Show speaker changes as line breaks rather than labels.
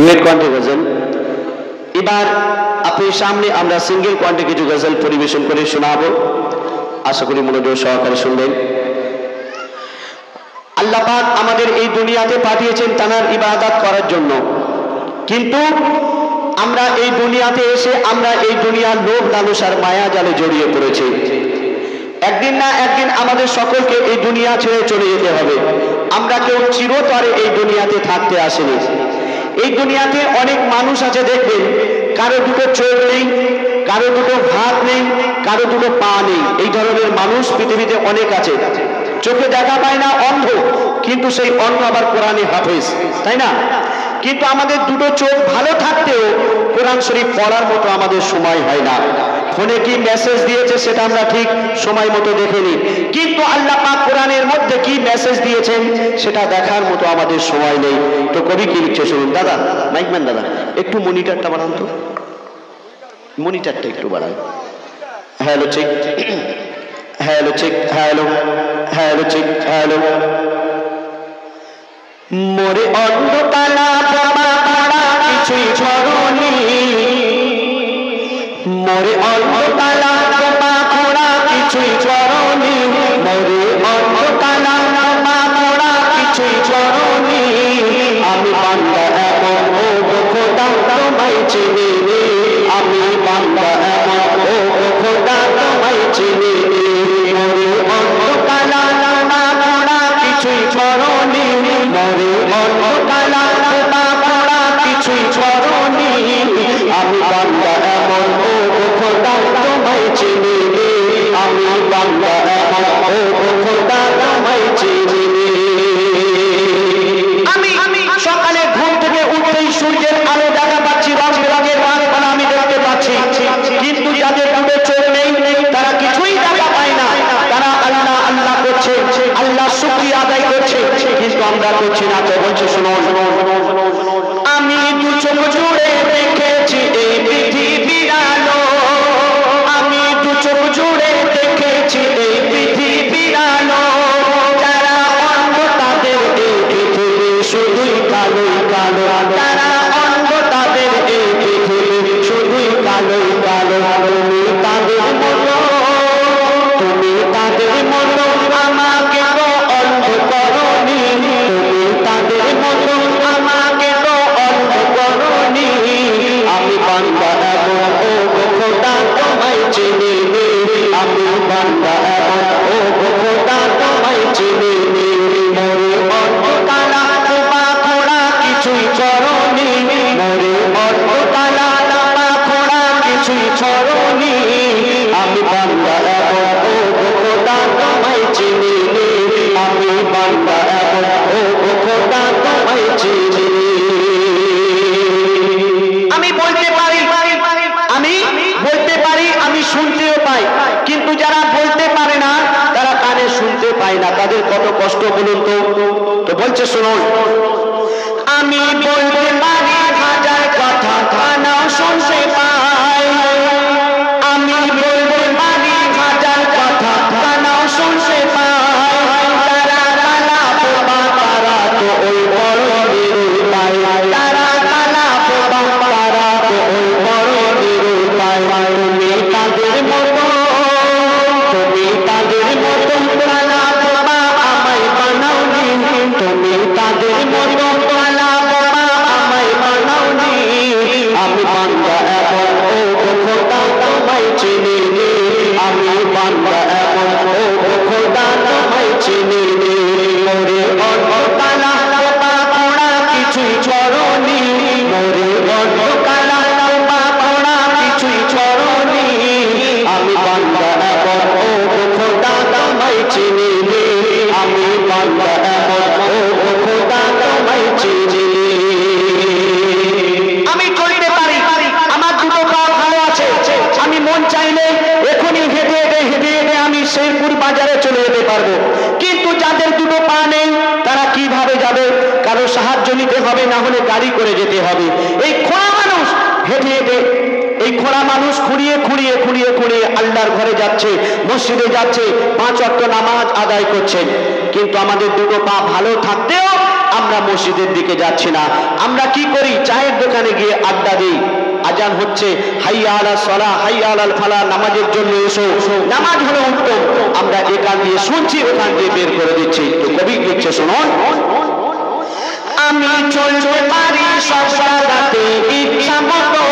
Duet কণ্ঠে গজল। এবার আপনার সামনে আমরা সিঙ্গেল কণ্ঠে কিছু গজল পরিবেশন করে শোনাবো, আশা করি মনোযোগ সহকারে শুনবেন। আল্লাহ পাক আমাদের এই দুনিয়াতে পাঠিয়েছেন তানার ইবাদত করার জন্য, কিন্তু আমরা এই দুনিয়াতে এসে আমরা এই দুনিয়ার লোভ লালসার মায়া জালে জড়িয়ে পড়েছি। একদিন না একদিন আমাদের সকলকে এই দুনিয়া ছেড়ে চলে যেতে হবে। আমরা কেউ চিরতরে এই দুনিয়াতে থাকতে আসেনি। এই দুনিয়াতে অনেক মানুষ আছে, দেখবেন কারো দুটো চোখ নেই, কারো দুটো হাত নেই, কারো দুটো পা নেই। এই ধরনের মানুষ পৃথিবীতে অনেক আছে। চোখে দেখা পায় না, অন্ধ, কিন্তু সেই অন্ধ আবার কোরআনে হাফেজ, তাই না? কিন্তু আমাদের দুটো চোখ ভালো থাকতেও কোরআন শরীফ পড়ার মতো আমাদের সময় হয় না। ফোনে কি মেসেজ দিয়েছে সেটা আমরা ঠিক সময় মতো দেখেনি, কিন্তু আল্লাহ পাক কোরআনের মধ্যে কি মেসেজ দিয়েছেন সেটা দেখার মতো আমাদের সময় নেই। তো কবি কি লিখছে শুনুন। দাদা মাইকম্যান দাদা, একটু মনিটরটা বাড়ান তো, মনিটরটা একটু বাড়ান। Hello check, hello check, hello hello check, hello. মোরে অন্ধকালা বাবা তারা কিছুই ছড়নি, মোরে অন্ধকালা বাবা খোড়া কিছুই ছড়নি, মোরে অন্ধকালা বাবা খোড়া কিছুই ছড়নি। আমি বান্দা এমন ও খোদা তোমায় চিনি, আমি বান্দা এমন ও খোদা তোমায় চিনি। মোরে অন্ধকালা বাবা খোড়া কিছুই ছড়নি, মোরে অন্ধকালা বাবা খোড়া কিছুই ছড়নি। আমি বান্দা এমন ও খোদা তোমায় চিনি, আমি বান্দা এমন ও খোদা তোমায় চিনি। আমি সকালে ঘুম থেকে উঠতেই সূর্যের আলো দেখা পাচ্ছি, রং বেরঙের গাছপালা আমি দেখতে পাচ্ছি, কিন্তু যাদের দুটো চোখ নেই তারা কিছুই দেখা পায় না। তারা আল্লাহ আল্লাহ করছে, আল্লাহ শুকরিয়া আদায় করছে, কিন্তু আমরা করছি না। তো বলছে শুনো, আমি দু চোখ জুড়ে দেখেছি এই পৃথিবীর আলো, আমি দু চোখ জুড়ে দেখেছি এই পৃথিবীর আলো। যারা অন্ধ তাদের এই পৃথিবী শুধুই কালোই কালো, যারা অন্ধ তাদের এই পৃথিবী শুধুই কালোই কালো। তুমি তাদের মতো, তুমি তাদের মতো আমাকে তো অন্ধ করনি, তুমি তাদের মতো আমাকে তো অন্ধ করনি। আমি বান্দা এমন ও খোদা তোমায় চিনি, আমি বান্দা এমন ও খোদা তোমায় চিনি। মোরে অন্ধকালা বাবা খোড়া কিছুই ছড়নি, মোরে অন্ধকালা বাবা খোড়া কিছুই ছড়নি। আমি বান্দা এমন ও খোদা তোমায় চিনি, আমি বান্দা এমন ও খোদা তোমায় চিনি। আমি বলতে পারি, আমি বলতে পারি, আমি শুনতেও পাই, কিন্তু যারা বলতে পারে না তারা কানে শুনতে পায় না। তাদের কত কষ্ট বলুন তো। তো বলছে শুনুন, আমি বলতে পারি হাজার কথা কানাও শুনতে পাই, আমি বলতে পারি হাজার কথা কানাও শুনতে পাই। তারা কালা বাবা তারা তো ওই বড় নিরুপায়, তারা কালা বাবা তারা তো ওই বড় নিরুপায়। তুমি তাদের মতো, তুমি তাদের মতো কালা বাবা আমায় বানাওনি, তুমি তাদের মতো কালা বাবা আমায় বানাওনি। আমি বান্দা এমন ও খোদা তোমায় চিনি, আমি বান্দা এমন ও খোদা তোমায় চিনি। মোরে অন্ধকালা বাবা খোড়া কিছুই ছড়নি, মোরে অন্ধকালা বাবা খোড়া কিছুই ছড়নি। আমি বান্দা এমন ও খোদা তোমায় চিনি, আমি বান্দা এমন ও খোদা তোমায় চিনি। আমি চলতে পারি, আমার দুটো পা ভালো আছে, আমি মন চাইলে এখনই হেঁটে হেঁটে হেঁটে হেঁটে আমি শেরপুর বাজারে চলে যেতে পারবো, কিন্তু যাদের দুটো পা নেই তারা কিভাবে যাবে? কারো সাহায্য নিতে হবে, না হলে গাড়ি করে যেতে হবে। এই খোঁড়া মানুষ হেঁটে হেঁটে, এই খোঁড়া মানুষ খুঁড়িয়ে খুঁড়িয়ে খুঁড়িয়ে খুঁড়িয়ে আল্লাহর ঘরে যাচ্ছে, মসজিদে যাচ্ছে, 5 ওয়াক্ত নামাজ আদায় করছে, কিন্তু আমাদের দুটো পা ভালো থাকতেও আমরা মসজিদের দিকে যাচ্ছি না, আমরা কি করি চায়ের দোকানে গিয়ে আড্ডা দিই। আজান হচ্ছে, হাইয়া আলাস সালাহ হাইয়া আলাল ফালাহ, নামাজের জন্য এসো, নামাজ হলো উত্তম, আমরা এখান দিয়ে শুনছি ওখান দিয়ে বের করে দিচ্ছি। তো কবি লিখছে শুনুন, আমি চলতে পারি সব জায়গাতে ইচ্ছা মতো